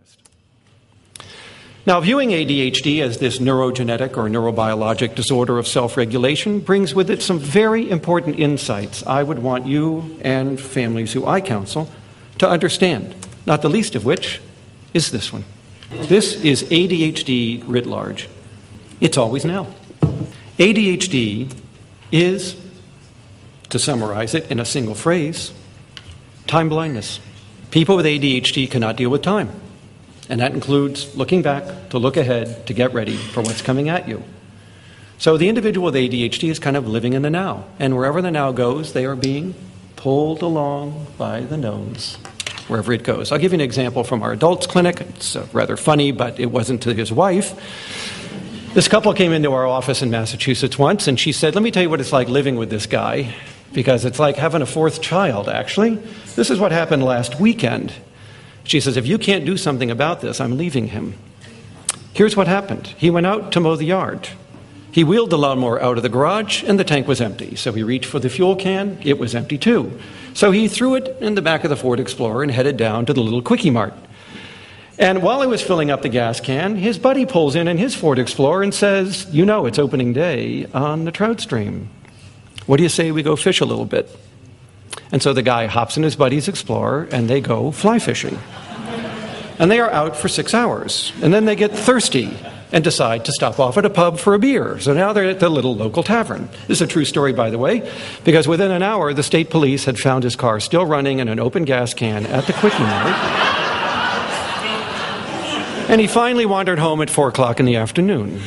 list. Now, viewing ADHD as this neurogenetic or neurobiologic disorder of self-regulation brings with it some very important insights I would want you and families who I counsel to understand, not the least of which is this one. This is ADHD writ large. It's always now. ADHD is, to summarize it in a single phrase, time blindness. People with ADHD cannot deal with time. And that includes looking back, to look ahead, to get ready for what's coming at you. So the individual with ADHD is kind of living in the now. And wherever the now goes, they are being pulled along by the nose, wherever it goes. I'll give you an example from our adults clinic. It's rather funny, but it wasn't to his wife. This couple came into our office in Massachusetts once, and she said, "Let me tell you what it's like living with this guy, because it's like having a fourth child, actually. This is what happened last weekend." She says, "If you can't do something about this, I'm leaving him." Here's what happened. He went out to mow the yard. He wheeled the lawnmower out of the garage, and the tank was empty. So he reached for the fuel can. It was empty, too. So he threw it in the back of the Ford Explorer and headed down to the little Quickie Mart. And while he was filling up the gas can, his buddy pulls in his Ford Explorer and says, "You know it's opening day on the trout stream. What do you say we go fish a little bit?" And so the guy hops in his buddy's Explorer, and they go fly fishing. And they are out for 6 hours. And then they get thirsty and decide to stop off at a pub for a beer. So now they're at the little local tavern. This is a true story, by the way, because within an hour, the state police had found his car still running in an open gas can at the Quickie Mart. And he finally wandered home at 4 o'clock in the afternoon.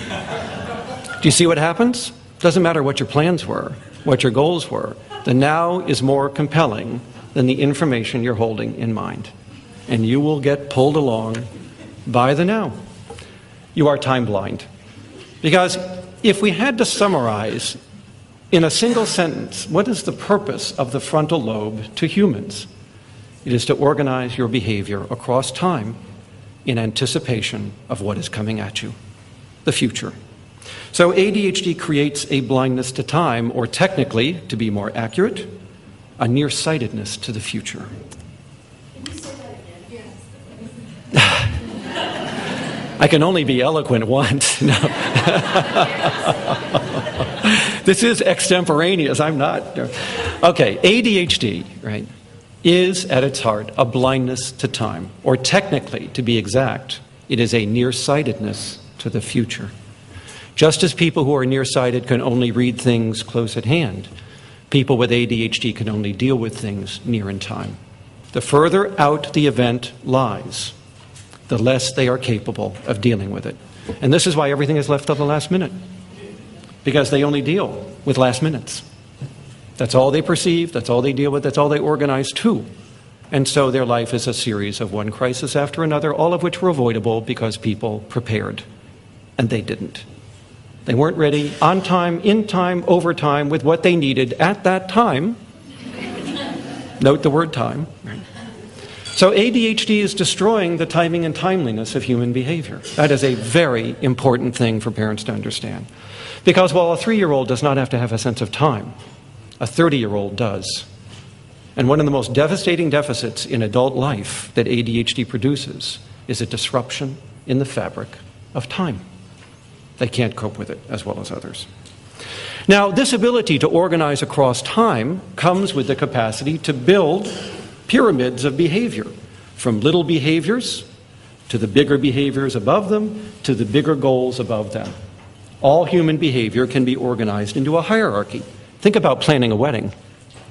Do you see what happens? Doesn't matter what your plans were, what your goals were. The now is more compelling than the information you're holding in mind. And you will get pulled along by the now. You are time blind. Because if we had to summarize in a single sentence, what is the purpose of the frontal lobe to humans? It is to organize your behavior across time in anticipation of what is coming at you, the future. So ADHD creates a blindness to time, or technically, to be more accurate, a nearsightedness to the future. Can you say that again? Yes. I can only be eloquent once. No. This is extemporaneous. I'm not. Okay, ADHD, right, is at its heart a blindness to time, or technically, to be exact, it is a nearsightedness to the future. Just as people who are nearsighted can only read things close at hand, people with ADHD can only deal with things near in time. The further out the event lies, the less they are capable of dealing with it. And this is why everything is left to the last minute, because they only deal with last minutes. That's all they perceive, that's all they deal with, that's all they organize to. And so their life is a series of one crisis after another, all of which were avoidable because people prepared, and they didn't. They weren't ready on time, in time, over time, with what they needed at that time. Note the word time. So ADHD is destroying the timing and timeliness of human behavior. That is a very important thing for parents to understand. Because while a 3-year-old does not have to have a sense of time, a 30-year-old does. And one of the most devastating deficits in adult life that ADHD produces is a disruption in the fabric of time. They can't cope with it as well as others. Now, this ability to organize across time comes with the capacity to build pyramids of behavior, from little behaviors to the bigger behaviors above them to the bigger goals above them. All human behavior can be organized into a hierarchy. Think about planning a wedding.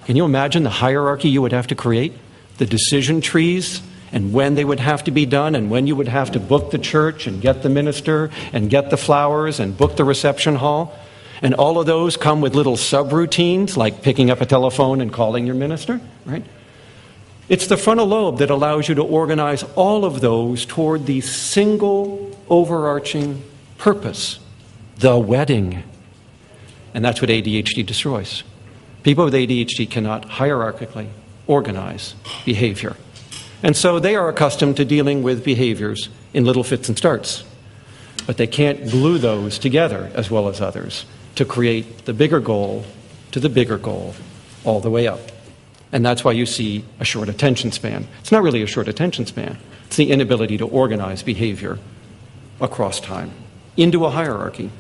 Can you imagine the hierarchy you would have to create? The decision trees, and when they would have to be done, and when you would have to book the church and get the minister and get the flowers and book the reception hall. And all of those come with little subroutines like picking up a telephone and calling your minister, right? It's the frontal lobe that allows you to organize all of those toward the single overarching purpose, the wedding. And that's what ADHD destroys. People with ADHD cannot hierarchically organize behavior. And so they are accustomed to dealing with behaviors in little fits and starts. But they can't glue those together as well as others to create the bigger goal to the bigger goal all the way up. And that's why you see a short attention span. It's not really a short attention span. It's It's the inability to organize behavior across time into a hierarchy.